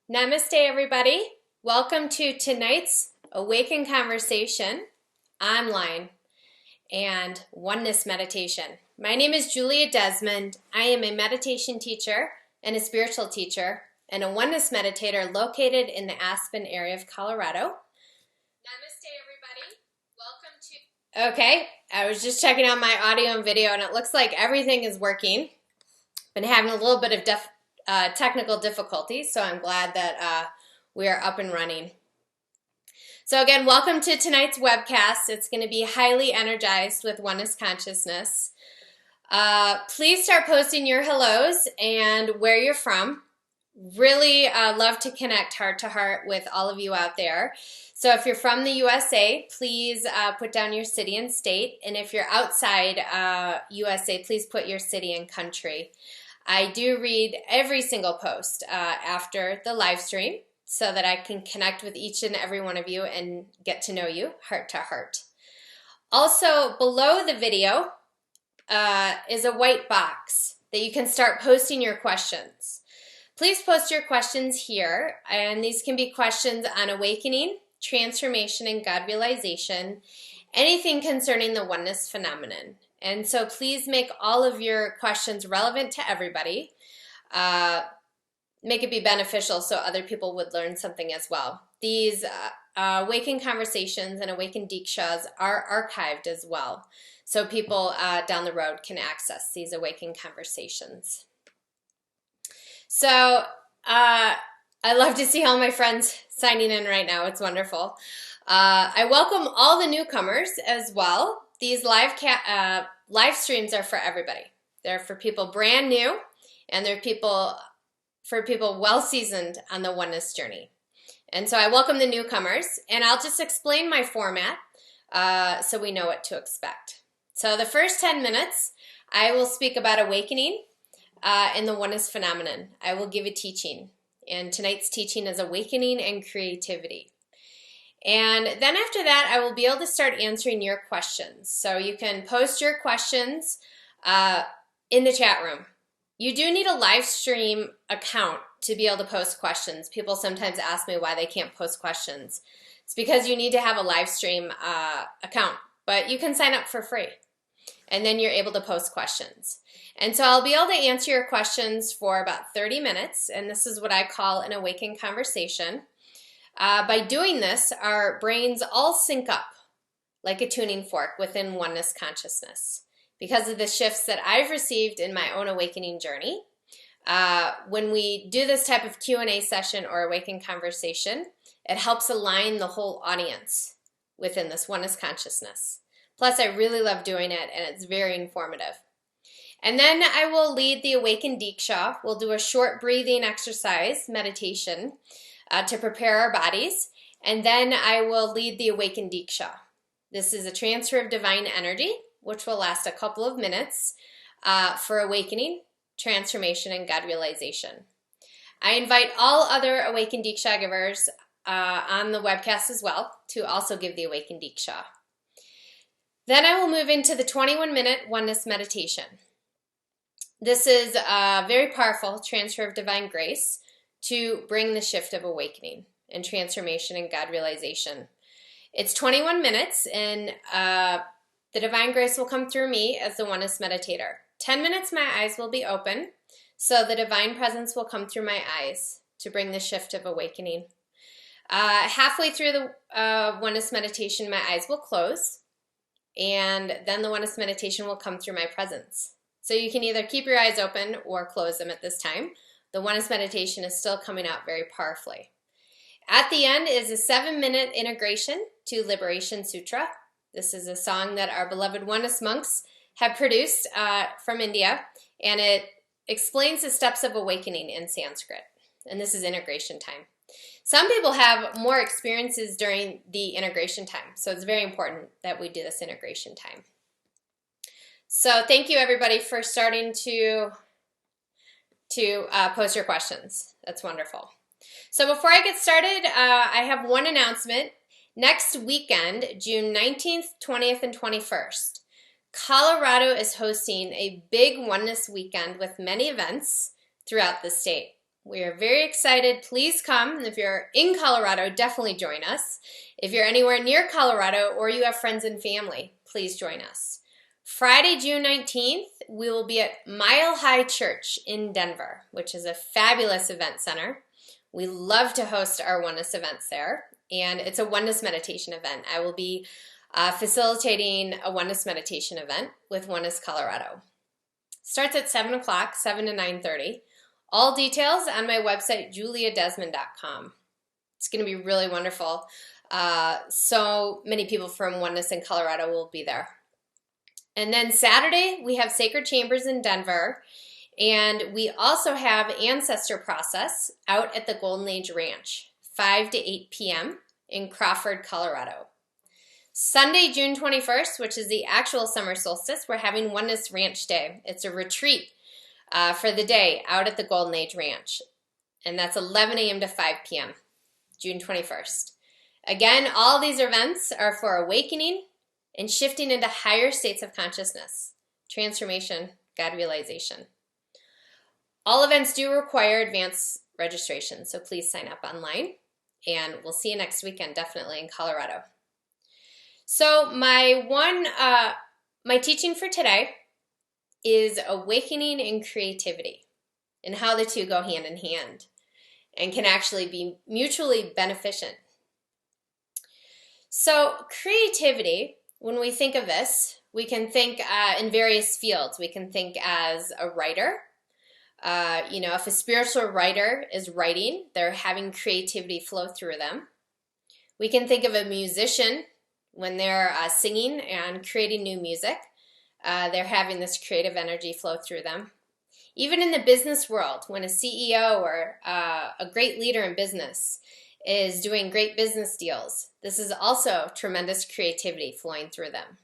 Namaste, everybody. Welcome to tonight's Awaken Conversation online and oneness meditation. My name is Julia Desmond. I am a meditation teacher and a spiritual teacher and a oneness meditator located in the Aspen area of Colorado. Namaste, everybody. Welcome to... Okay, I was just checking out my audio and video and it looks like everything is working. Been having a little bit of technical difficulties, so I'm glad that we are up and running. So again, welcome to tonight's webcast. It's going to be highly energized with oneness consciousness. Please start posting your hellos and where you're from. Really love to connect heart to heart with all of you out there. So if you're from the USA, please put down your city and state. And if you're outside USA, please put your city and country. I do read every single post after the live stream so that I can connect with each and every one of you and get to know you heart to heart. Also, below the video is a white box that you can start posting your questions. Please post your questions here, and these can be questions on awakening, transformation, and God realization, anything concerning the oneness phenomenon. And so please make all of your questions relevant to everybody. Make it be beneficial so other people would learn something as well. These Awaken Conversations and Awaken Deekshas are archived as well. So people down the road can access these Awaken Conversations. So I love to see all my friends signing in right now. It's wonderful. I welcome all the newcomers as well. These live streams are for everybody. They're for people brand new, and they're for people well-seasoned on the oneness journey. And so I welcome the newcomers, and I'll just explain my format so we know what to expect. So the first 10 minutes, I will speak about awakening and the oneness phenomenon. I will give a teaching, and tonight's teaching is awakening and creativity. And then after that, I will be able to start answering your questions. So you can post your questions in the chat room. You do need a live stream account to be able to post questions. People sometimes ask me why they can't post questions. It's because you need to have a live stream account, but you can sign up for free. And then you're able to post questions. And so I'll be able to answer your questions for about 30 minutes, and this is what I call an awakened conversation. By doing this, our brains all sync up like a tuning fork within oneness consciousness. Because of the shifts that I've received in my own awakening journey, when we do this type of Q&A session or awakened conversation, it helps align the whole audience within this oneness consciousness. Plus, I really love doing it, and it's very informative. And then I will lead the Awaken Deeksha. We'll do a short breathing exercise, meditation, to prepare our bodies, and then I will lead the Awaken Deeksha. This is a transfer of divine energy, which will last a couple of minutes for awakening, transformation, and God realization. I invite all other Awaken Deeksha givers on the webcast as well to also give the Awaken Deeksha. Then I will move into the 21-minute oneness meditation. This is a very powerful transfer of divine grace to bring the shift of awakening and transformation and God realization. It's 21 minutes, and the divine grace will come through me as the oneness meditator. 10 minutes my eyes will be open, so the divine presence will come through my eyes to bring the shift of awakening. Halfway through the oneness meditation, my eyes will close, and then the oneness meditation will come through my presence. So you can either keep your eyes open or close them at this time. The oneness meditation is still coming out very powerfully. At the end is a 7-minute integration to Liberation Sutra. This is a song that our beloved oneness monks have produced from India, and it explains the steps of awakening in Sanskrit. And this is integration time. Some people have more experiences during the integration time, so it's very important that we do this integration time. So thank you, everybody, for starting to post your questions. That's wonderful. So before I get started, I have one announcement. Next weekend, June 19th, 20th, and 21st, Colorado is hosting a big oneness weekend with many events throughout the state. We are very excited. Please come. If you're in Colorado, definitely join us. If you're anywhere near Colorado or you have friends and family, please join us. Friday, June 19th, we will be at Mile High Church in Denver, which is a fabulous event center. We love to host our oneness events there, and it's a oneness meditation event. I will be facilitating a oneness meditation event with Oneness Colorado. Starts at 7 o'clock, 7 to 9:30. All details on my website, juliadesmond.com. It's going to be really wonderful. So many people from Oneness in Colorado will be there. And then Saturday, we have Sacred Chambers in Denver, and we also have Ancestor Process out at the Golden Age Ranch, 5 to 8 p.m. in Crawford, Colorado. Sunday, June 21st, which is the actual summer solstice, we're having Oneness Ranch Day. It's a retreat for the day out at the Golden Age Ranch, and that's 11 a.m. to 5 p.m., June 21st. Again, all these events are for awakening and shifting into higher states of consciousness, transformation, God realization. All events do require advance registration, so please sign up online, and we'll see you next weekend, definitely in Colorado. So my teaching for today is awakening and creativity, and how the two go hand in hand and can actually be mutually beneficent. So creativity, when we think of this, we can think in various fields. We can think as a writer. If a spiritual writer is writing, they're having creativity flow through them. We can think of a musician when they're singing and creating new music. They're having this creative energy flow through them. Even in the business world, when a CEO or a great leader in business is doing great business deals, this is also tremendous creativity flowing through them.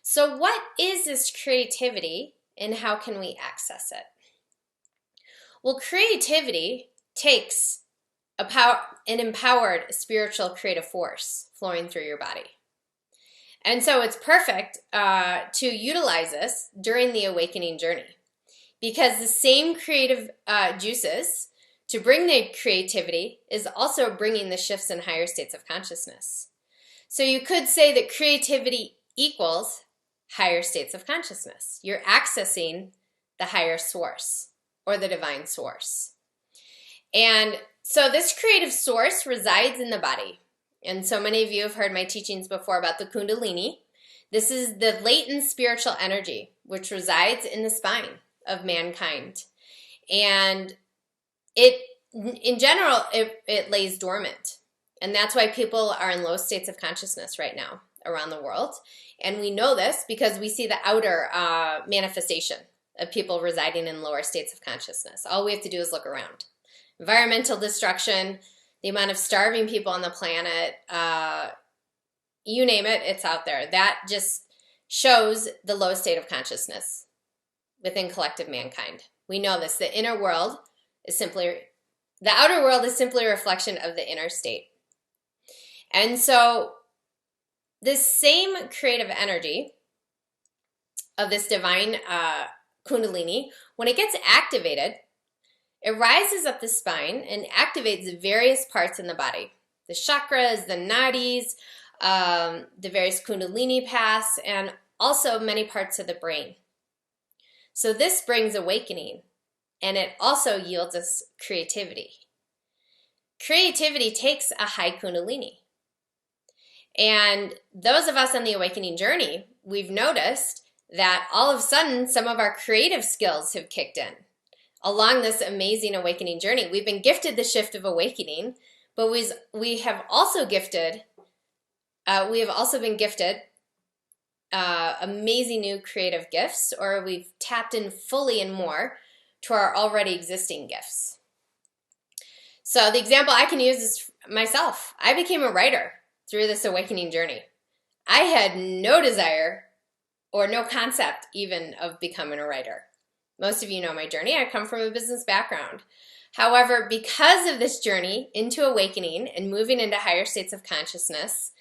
So what is this creativity, and how can we access it? Well, creativity takes an empowered spiritual creative force flowing through your body. And so it's perfect to utilize this during the awakening journey, because the same creative juices to bring the creativity is also bringing the shifts in higher states of consciousness. So you could say that creativity equals higher states of consciousness. You're accessing the higher source or the divine source. And so this creative source resides in the body. And so many of you have heard my teachings before about the Kundalini. This is the latent spiritual energy which resides in the spine of mankind. And in general, it lays dormant. And that's why people are in low states of consciousness right now around the world. And we know this because we see the outer manifestation of people residing in lower states of consciousness. All we have to do is look around. Environmental destruction, the amount of starving people on the planet, you name it, it's out there. That just shows the low state of consciousness within collective mankind. We know this. The outer world is simply a reflection of the inner state. And so this same creative energy of this divine Kundalini, when it gets activated, it rises up the spine and activates various parts in the body. The chakras, the nadis, the various Kundalini paths, and also many parts of the brain. So this brings awakening, and it also yields us creativity. Creativity takes a high Kundalini. And those of us on the awakening journey, we've noticed that all of a sudden some of our creative skills have kicked in. Along this amazing awakening journey, we've been gifted the shift of awakening, but we have also been gifted amazing new creative gifts, or we've tapped in fully and more to our already existing gifts. So the example I can use is myself. I became a writer through this awakening journey. I had no desire or no concept even of becoming a writer. Most of you know my journey. I come from a business background. However, because of this journey into awakening and moving into higher states of consciousness,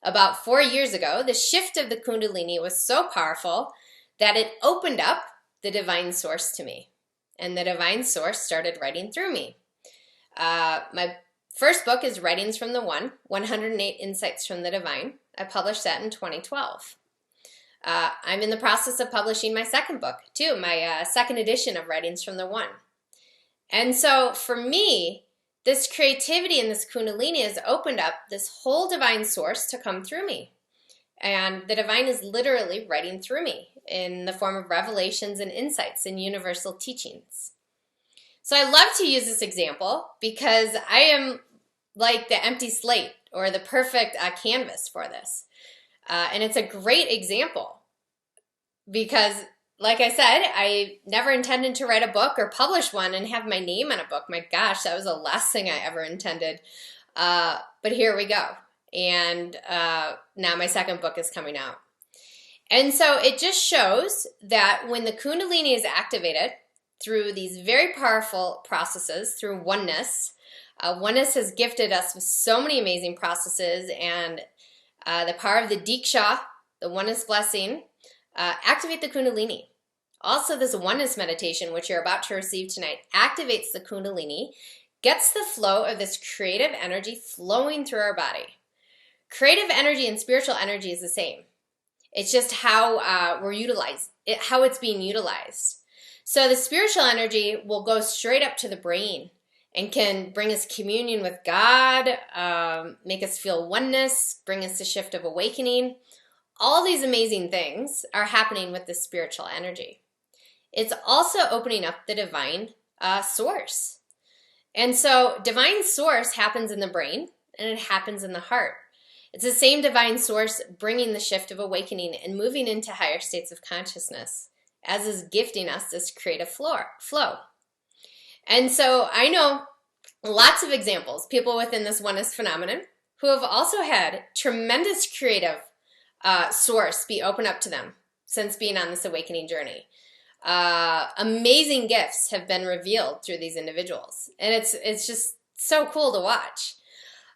about 4 years ago, the shift of the Kundalini was so powerful that it opened up the divine source to me. and the divine source started writing through me. My first book is Writings from the One, 108 Insights from the Divine. I published that in 2012. I'm in the process of publishing my second book, too, my second edition of Writings from the One. And so for me, this creativity and this Kundalini has opened up this whole divine source to come through me. And the divine is literally writing through me in the form of revelations and insights and universal teachings. So I love to use this example because I am like the empty slate or the perfect canvas for this. And it's a great example because, like I said, I never intended to write a book or publish one and have my name on a book. My gosh, that was the last thing I ever intended. But here we go. And now my second book is coming out. And so it just shows that when the Kundalini is activated through these very powerful processes, through oneness, oneness has gifted us with so many amazing processes, and the power of the Deeksha, the oneness blessing, activate the Kundalini. Also, this oneness meditation, which you're about to receive tonight, activates the Kundalini, gets the flow of this creative energy flowing through our body. Creative energy and spiritual energy is the same. It's just how how it's being utilized. So the spiritual energy will go straight up to the brain and can bring us communion with God, make us feel oneness, bring us a shift of awakening. All these amazing things are happening with the spiritual energy. It's also opening up the divine source. And so divine source happens in the brain and it happens in the heart. It's the same divine source bringing the shift of awakening and moving into higher states of consciousness, as is gifting us this creative flow. And so I know lots of examples, people within this oneness phenomenon, who have also had tremendous creative source be opened up to them since being on this awakening journey. Amazing gifts have been revealed through these individuals, and it's just so cool to watch.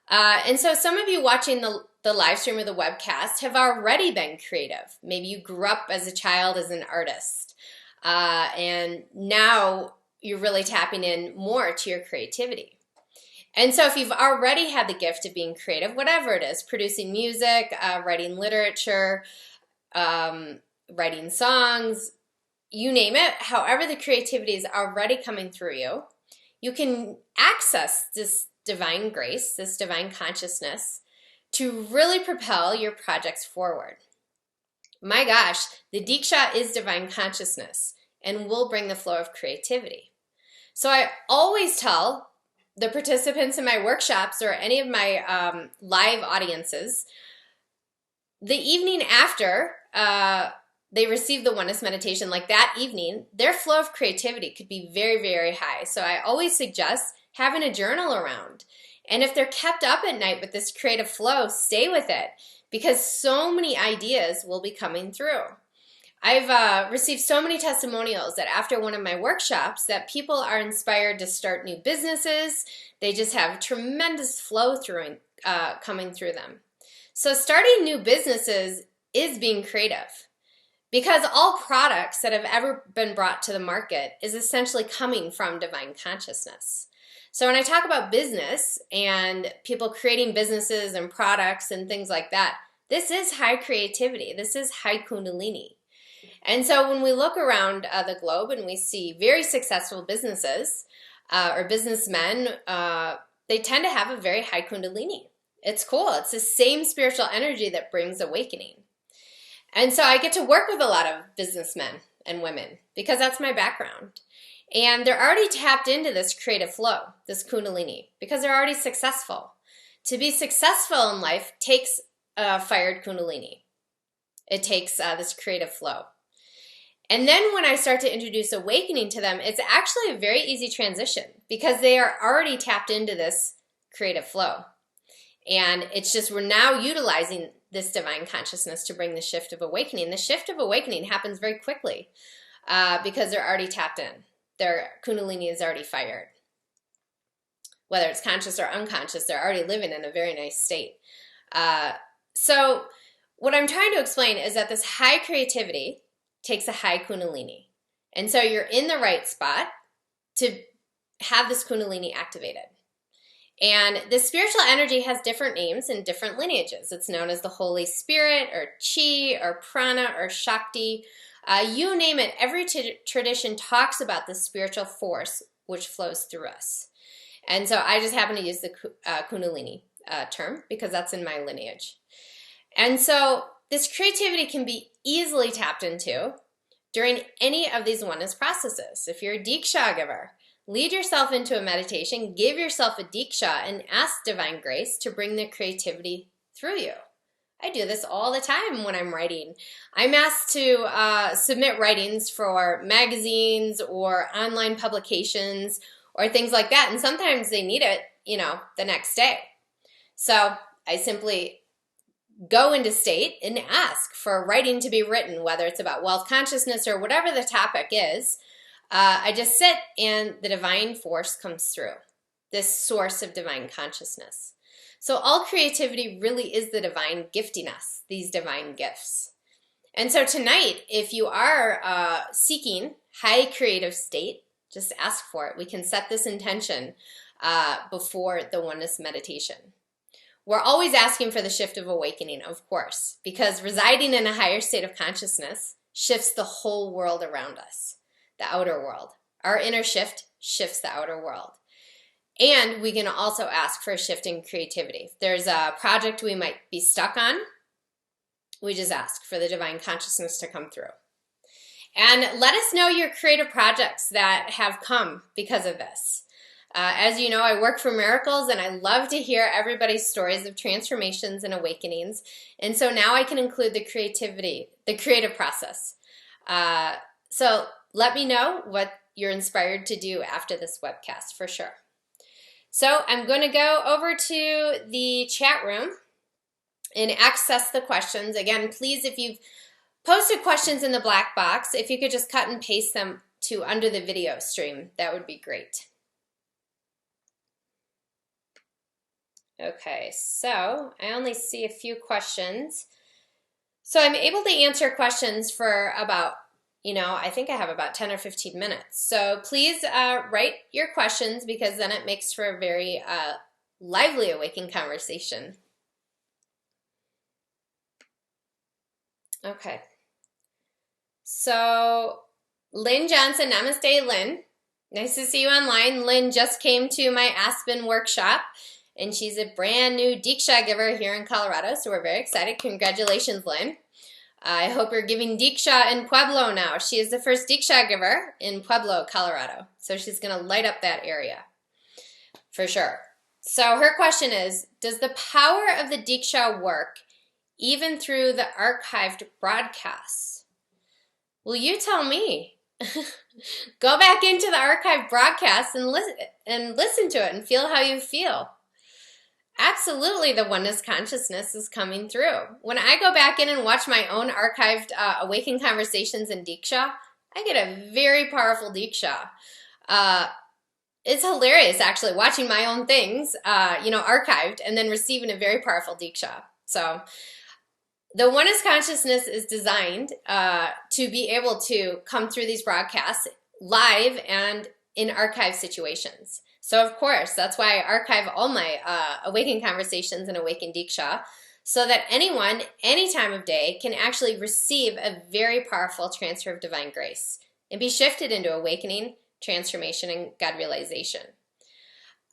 And so some of you watching the live stream or the webcast have already been creative. Maybe you grew up as a child as an artist, and now you're really tapping in more to your creativity. And so if you've already had the gift of being creative, whatever it is, producing music, writing literature, writing songs, you name it, however the creativity is already coming through you, you can access this divine grace, this divine consciousness, to really propel your projects forward. My gosh, the Deeksha is divine consciousness and will bring the flow of creativity. So I always tell the participants in my workshops or any of my live audiences, the evening after they receive the oneness meditation, like that evening, their flow of creativity could be very, very high. So I always suggest having a journal around. And if they're kept up at night with this creative flow, stay with it, because so many ideas will be coming through. I've received so many testimonials that after one of my workshops that people are inspired to start new businesses. They just have tremendous flow coming through them. So starting new businesses is being creative, because all products that have ever been brought to the market is essentially coming from divine consciousness. So when I talk about business and people creating businesses and products and things like that, this is high creativity. This is high Kundalini. And so when we look around the globe and we see very successful businesses or businessmen, they tend to have a very high Kundalini. It's cool. It's the same spiritual energy that brings awakening. And so I get to work with a lot of businessmen and women because that's my background. And they're already tapped into this creative flow, this Kundalini, because they're already successful. To be successful in life takes a fired Kundalini. It takes this creative flow. And then when I start to introduce awakening to them, it's actually a very easy transition because they are already tapped into this creative flow. And it's just we're now utilizing this divine consciousness to bring the shift of awakening. The shift of awakening happens very quickly because they're already tapped in. Their Kundalini is already fired. Whether it's conscious or unconscious, they're already living in a very nice state. So what I'm trying to explain is that this high creativity takes a high Kundalini. And so you're in the right spot to have this Kundalini activated. And this spiritual energy has different names and different lineages. It's known as the Holy Spirit, or Chi, or Prana, or Shakti. You name it, every tradition talks about the spiritual force which flows through us. And so I just happen to use the Kundalini term because that's in my lineage. And so this creativity can be easily tapped into during any of these oneness processes. If you're a Deeksha giver, lead yourself into a meditation, give yourself a Deeksha, and ask Divine Grace to bring the creativity through you. I do this all the time when I'm writing. I'm asked to submit writings for magazines or online publications or things like that, and sometimes they need it, the next day. So I simply go into state and ask for writing to be written, whether it's about wealth consciousness or whatever the topic is. I just sit and the divine force comes through, this source of divine consciousness. So all creativity really is the divine gifting us these divine gifts. And so tonight, if you are seeking high creative state, just ask for it. We can set this intention before the oneness meditation. We're always asking for the shift of awakening, of course, because residing in a higher state of consciousness shifts the whole world around us, the outer world. Our inner shift shifts the outer world. And we can also ask for a shift in creativity. If there's a project we might be stuck on, we just ask for the divine consciousness to come through. And let us know your creative projects that have come because of this. As you know, I work for miracles, and I love to hear everybody's stories of transformations and awakenings. And so now I can include the creative process. So let me know what you're inspired to do after this webcast, for sure. So I'm going to go over to the chat room and access the questions. Again, please, if you've posted questions in the black box, if you could just cut and paste them to under the video stream, that would be great. Okay, so I only see a few questions. So I'm able to answer questions for about, I think I have about 10 or 15 minutes. So please write your questions, because then it makes for a very lively awakened conversation. Okay. So Lynn Johnson, namaste, Lynn. Nice to see you online. Lynn just came to my Aspen workshop, and she's a brand new Deeksha giver here in Colorado, so we're very excited. Congratulations, Lynn. I hope you're giving Deeksha in Pueblo now. She is the first Deeksha giver in Pueblo, Colorado, so she's going to light up that area for sure. So her question is, does the power of the Deeksha work even through the archived broadcasts? Well, you tell me. Go back into the archived broadcasts and listen to it and feel how you feel. Absolutely, the oneness consciousness is coming through. When I go back in and watch my own archived Awakened Conversations in Deeksha, I get a very powerful Deeksha. It's hilarious, actually, watching my own things, archived, and then receiving a very powerful Deeksha. So the oneness consciousness is designed to be able to come through these broadcasts live and in archive situations. So of course, that's why I archive all my Awakened Conversations and Awakened Deeksha, so that anyone, any time of day, can actually receive a very powerful transfer of divine grace and be shifted into awakening, transformation, and God realization.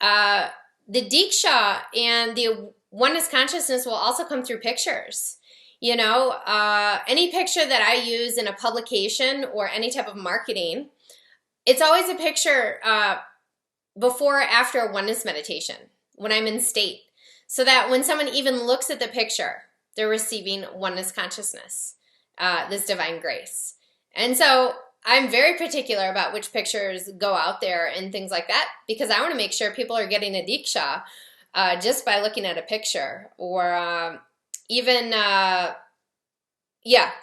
The Deeksha and the oneness consciousness will also come through pictures. Any picture that I use in a publication or any type of marketing, it's always a picture before or after a oneness meditation, when I'm in state, so that when someone even looks at the picture, they're receiving oneness consciousness, this divine grace. And so I'm very particular about which pictures go out there and things like that, because I want to make sure people are getting a Deeksha just by looking at a picture, or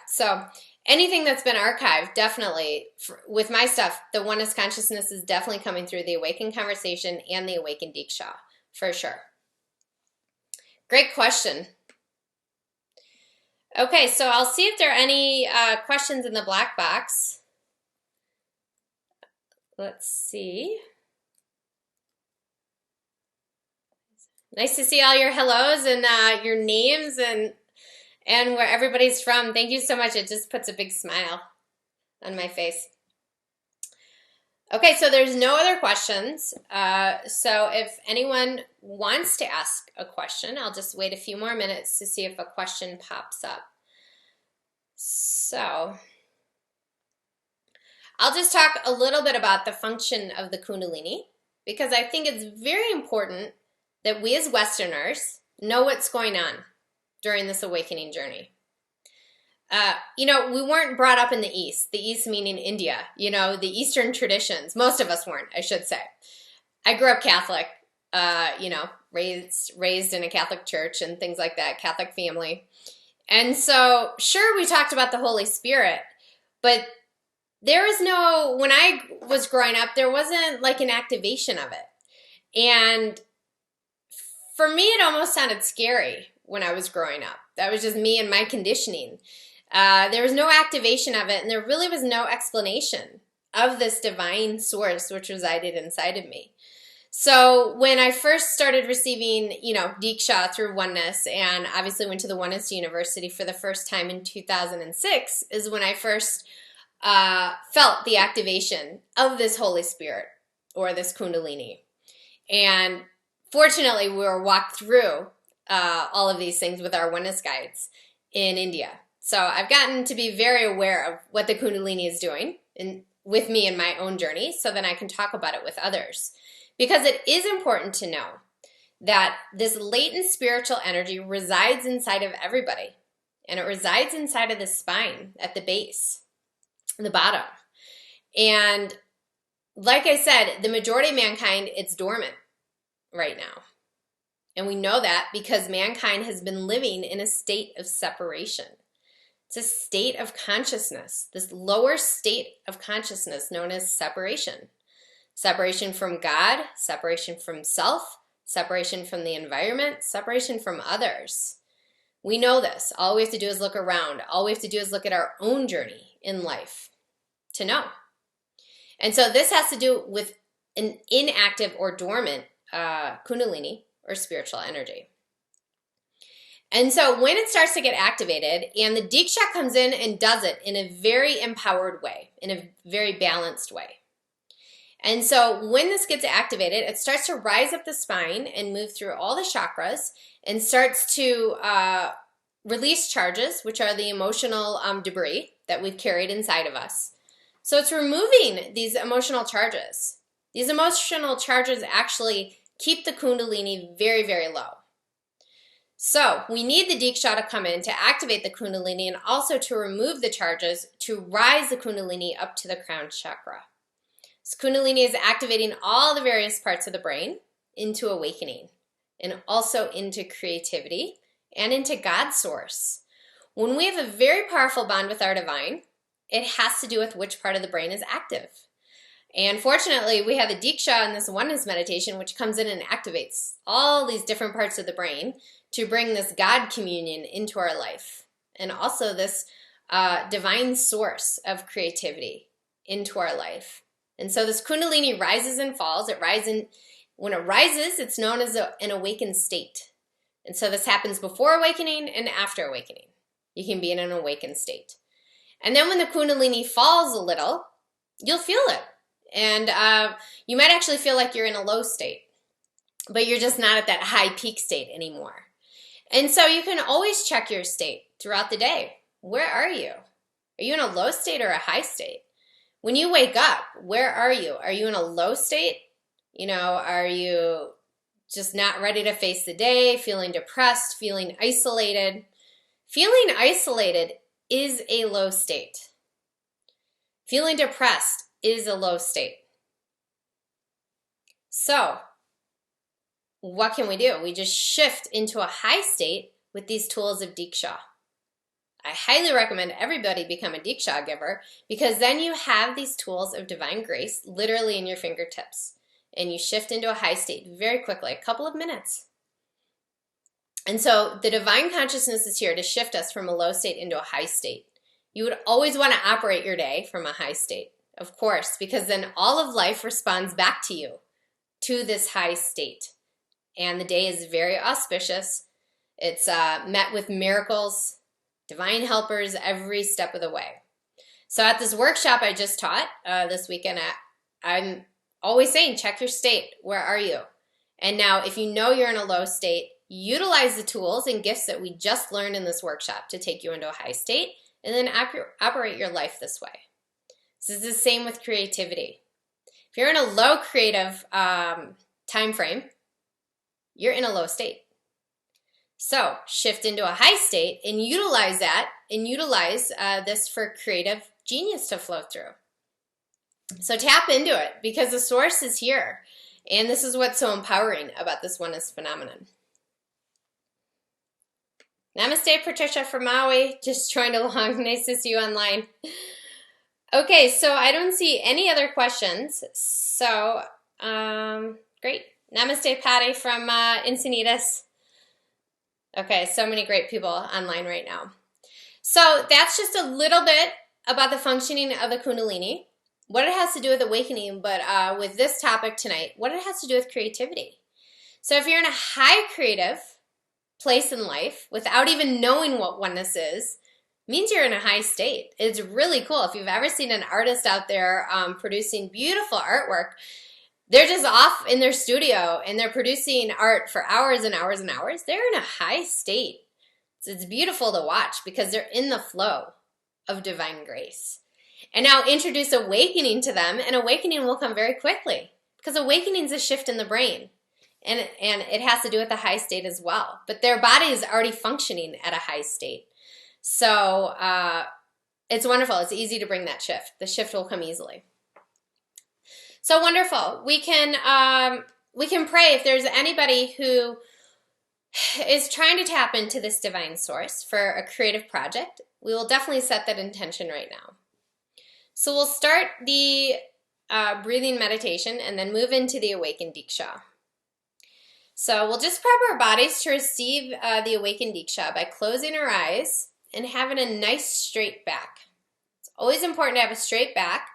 so anything that's been archived, definitely, with my stuff, the oneness consciousness is definitely coming through the Awakened Conversation and the Awakened Deeksha, for sure. Great question. Okay, so I'll see if there are any questions in the black box. Let's see. Nice to see all your hellos and your names and where everybody's from. Thank you so much. It just puts a big smile on my face. Okay, so there's no other questions. So if anyone wants to ask a question, I'll just wait a few more minutes to see if a question pops up. So I'll just talk a little bit about the function of the Kundalini, because I think it's very important that we as Westerners know what's going on during this awakening journey. We weren't brought up in the East meaning India, the Eastern traditions. Most of us weren't, I should say. I grew up Catholic, raised in a Catholic church and things like that, Catholic family. And so, sure, we talked about the Holy Spirit, but there was when I was growing up, there wasn't like an activation of it. And for me, it almost sounded scary when I was growing up. That was just me and my conditioning. There was no activation of it, and there really was no explanation of this divine source which resided inside of me. So when I first started receiving, Deeksha through Oneness, and obviously went to the Oneness University for the first time in 2006, is when I first felt the activation of this Holy Spirit, or this Kundalini. And fortunately, we were walked through all of these things with our Oneness guides in India. So I've gotten to be very aware of what the Kundalini is doing with me in my own journey, so that I can talk about it with others. Because it is important to know that this latent spiritual energy resides inside of everybody. And it resides inside of the spine, at the base, the bottom. And like I said, the majority of mankind, it's dormant right now. And we know that because mankind has been living in a state of separation. It's a state of consciousness, this lower state of consciousness known as separation. Separation from God, separation from self, separation from the environment, separation from others. We know this. All we have to do is look around. All we have to do is look at our own journey in life to know. And so this has to do with an inactive or dormant Kundalini, or spiritual energy. And so when it starts to get activated, and the Deeksha comes in and does it in a very empowered way, in a very balanced way. And so when this gets activated, it starts to rise up the spine and move through all the chakras, and starts to release charges, which are the emotional debris that we've carried inside of us. So it's removing these emotional charges. These emotional charges actually keep the Kundalini very, very low. So we need the Deeksha to come in to activate the Kundalini, and also to remove the charges to rise the Kundalini up to the crown chakra. So Kundalini is activating all the various parts of the brain into awakening, and also into creativity and into God's source. When we have a very powerful bond with our divine, it has to do with which part of the brain is active. And fortunately, we have the Deeksha in this Oneness meditation, which comes in and activates all these different parts of the brain to bring this God communion into our life, and also this divine source of creativity into our life. And so this Kundalini rises and falls. When it rises, it's known as an awakened state. And so this happens before awakening and after awakening. You can be in an awakened state. And then when the Kundalini falls a little, you'll feel it. And you might actually feel like you're in a low state, but you're just not at that high peak state anymore. And so you can always check your state throughout the day. Where are you? Are you in a low state or a high state? When you wake up, where are you? Are you in a low state? Are you just not ready to face the day, feeling depressed, feeling isolated? Feeling isolated is a low state. Feeling depressed is a low state. So, what can we do? We just shift into a high state with these tools of Deeksha. I highly recommend everybody become a Deeksha giver, because then you have these tools of divine grace literally in your fingertips, and you shift into a high state very quickly, a couple of minutes. And so the divine consciousness is here to shift us from a low state into a high state. You would always want to operate your day from a high state of course, because then all of life responds back to you, to this high state. And the day is very auspicious. It's met with miracles, divine helpers every step of the way. So at this workshop I just taught this weekend, I'm always saying, check your state. Where are you? And now if you know you're in a low state, utilize the tools and gifts that we just learned in this workshop to take you into a high state, and then operate your life this way. This is the same with creativity. If you're in a low creative time frame, you're in a low state. So shift into a high state and utilize that, and utilize this for creative genius to flow through. So tap into it, because the source is here. And this is what's so empowering about this oneness phenomenon. Namaste, Patricia from Maui. Just joined along. Nice to see you online. Okay, so I don't see any other questions. So, great. Namaste, Patty from Encinitas. Okay, so many great people online right now. So that's just a little bit about the functioning of the Kundalini, what it has to do with awakening, but with this topic tonight, what it has to do with creativity. So if you're in a high creative place in life without even knowing what oneness is, means you're in a high state. It's really cool. If you've ever seen an artist out there producing beautiful artwork, they're just off in their studio and they're producing art for hours and hours and hours. They're in a high state. It's beautiful to watch because they're in the flow of divine grace. And now introduce awakening to them, and awakening will come very quickly, because awakening is a shift in the brain. And it has to do with the high state as well. But their body is already functioning at a high state. So it's wonderful. It's easy to bring that shift. The shift will come easily. So wonderful. We can pray if there's anybody who is trying to tap into this divine source for a creative project. We will definitely set that intention right now. So we'll start the breathing meditation and then move into the awakened Deeksha. So we'll just prep our bodies to receive the awakened Deeksha by closing our eyes and having a nice straight back. It's always important to have a straight back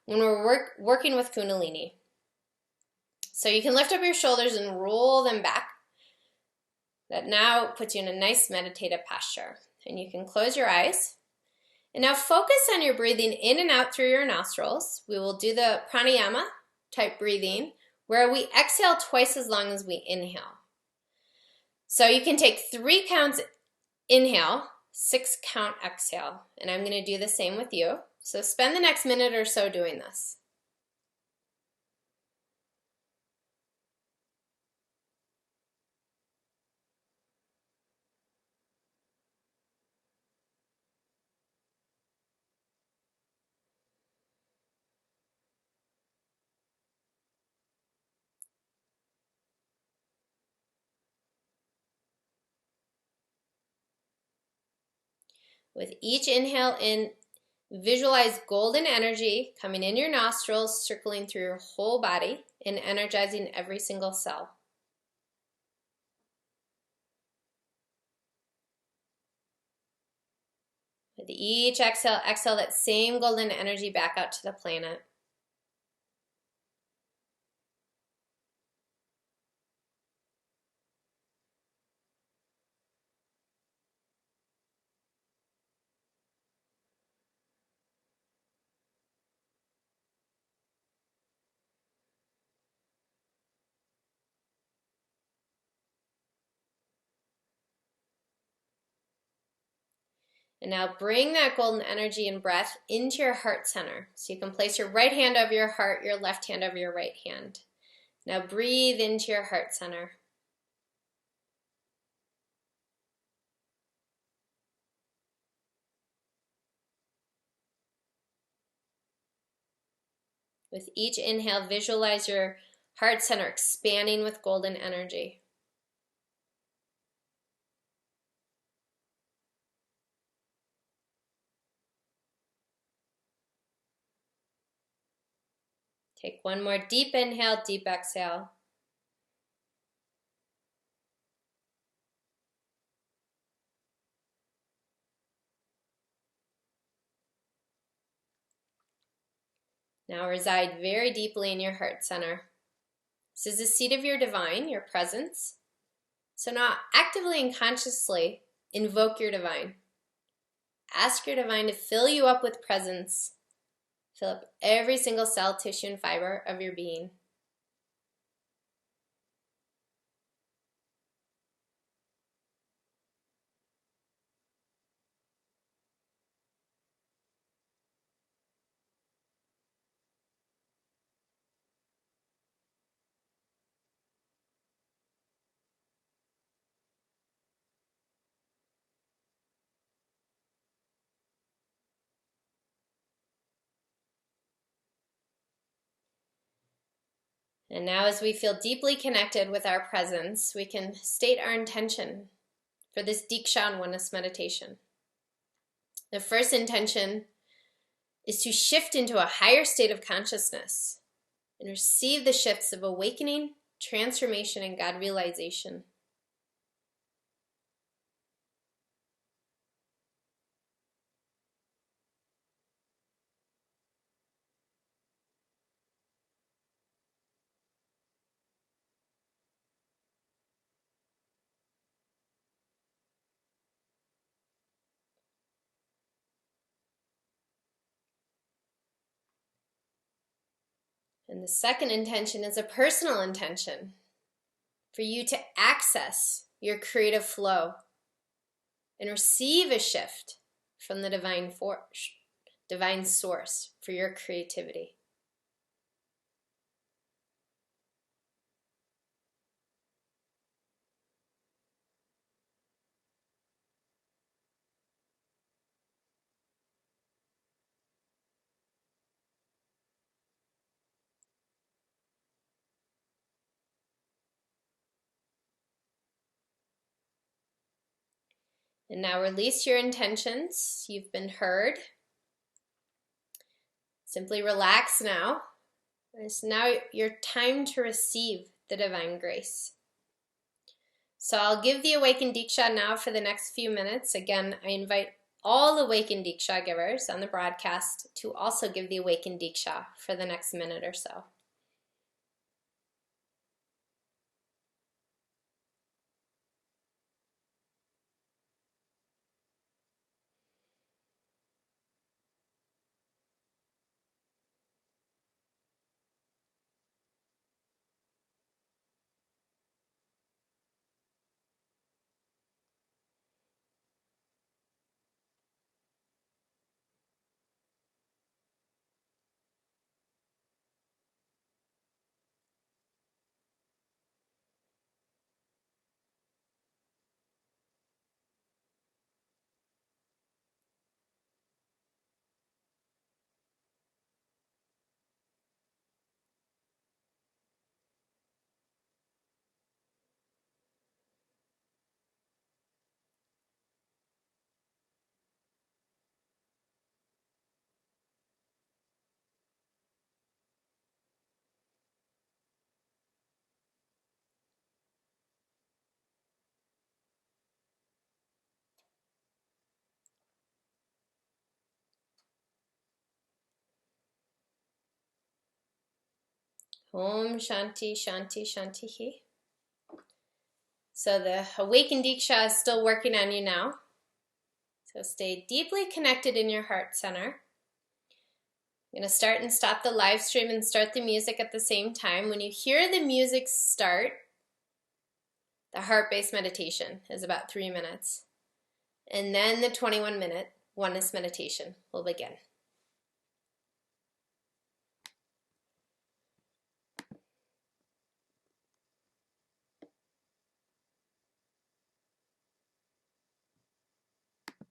when we're working with Kundalini. So you can lift up your shoulders and roll them back. That now puts you in a nice meditative posture. And you can close your eyes. And now focus on your breathing in and out through your nostrils. We will do the pranayama type breathing, where we exhale twice as long as we inhale. So you can take 3 counts inhale, 6 count exhale. And I'm going to do the same with you. So spend the next minute or so doing this. With each inhale in, visualize golden energy coming in your nostrils, circling through your whole body and energizing every single cell. With each exhale, exhale that same golden energy back out to the planet. And now bring that golden energy and breath into your heart center. So you can place your right hand over your heart, your left hand over your right hand. Now breathe into your heart center. With each inhale, visualize your heart center expanding with golden energy. Take one more deep inhale, deep exhale. Now reside very deeply in your heart center. This is the seat of your divine, your presence. So now actively and consciously invoke your divine. Ask your divine to fill you up with presence. Fill up every single cell, tissue, and fiber of your being. And now as we feel deeply connected with our presence, we can state our intention for this Deeksha and Oneness meditation. The first intention is to shift into a higher state of consciousness and receive the shifts of awakening, transformation, and God realization. And the second intention is a personal intention for you to access your creative flow and receive a shift from the divine source for your creativity. And now release your intentions. You've been heard. Simply relax now. It's now your time to receive the divine grace. So I'll give the Awakened Deeksha now for the next few minutes. Again, I invite all Awakened Deeksha givers on the broadcast to also give the Awakened Deeksha for the next minute or so. Om Shanti Shanti Shanti. So the Awakened Deeksha is still working on you now. So stay deeply connected in your heart center. I'm going to start and stop the live stream and start the music at the same time. When you hear the music start, the heart-based meditation is about 3 minutes. And then the 21-minute oneness meditation will begin.